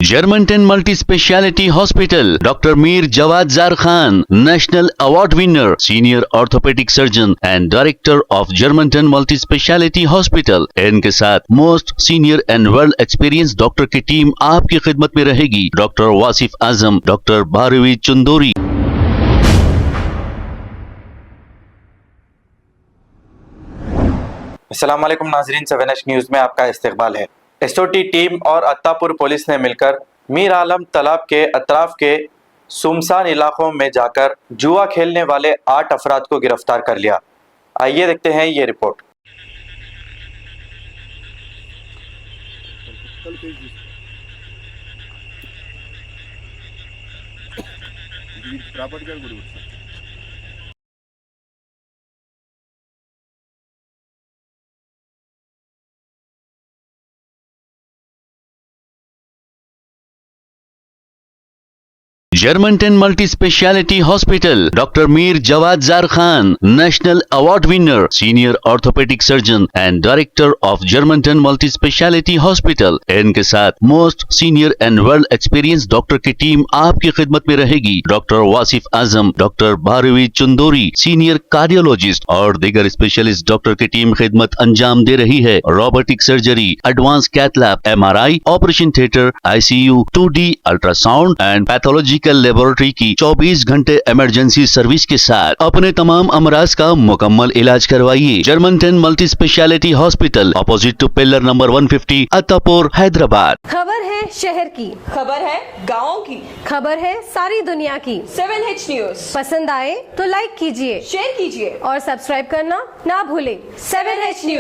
Germantown Multi Speciality Hospital, Dr. Mir Jawad Zar Khan, National Award winner, Senior Orthopedic Surgeon and Director of Germantown Multi Speciality Hospital। इनके साथ most senior and world experience doctor की team आपकी खिदमत में रहेगी। Doctor Wasif Azam, doctor Bharvi Chandori. अस्सलाम वालेकुम नाजरीन, 7H न्यूज़ में आपका इस्तकबाल है। एसओटी टीम और अत्तापुर पुलिस ने मिलकर मीर आलम तालाब के अतराफ के सुमसान इलाकों में जाकर जुआ खेलने वाले 8 अफराद को गिरफ्तार कर लिया। आइए देखते हैं ये report. Germantown Multi Speciality Hospital, Dr. Mir Jawad Zar Khan, National Award winner, Senior Orthopedic Surgeon and Director of Germantown Multi Speciality Hospital। इनके साथ most senior and world experience doctor की टीम आपकी खिदमत में रहेगी। Doctor Wasif Azam, doctor Bharvi Chandori, senior cardiologist और दीगर specialist doctor की टीम खिदमत अंजाम दे रही है। Robotic surgery, advance cath lab, MRI, operation theatre, ICU, 2D ultrasound and pathological laboratory की 24 घंटे इमरजेंसी सर्विस के साथ अपने तमाम अमराज का मुकम्मल इलाज करवाइए। Germanten multi speciality hospital, opposite to pillar number 150, Attapur, Hyderabad. खबर है शहर की, खबर है गाँव की, खबर है सारी दुनिया की। 7H न्यूज़ पसंद आए तो लाइक कीजिए, शेयर कीजिए और सब्सक्राइब करना ना भूलें। 7H news.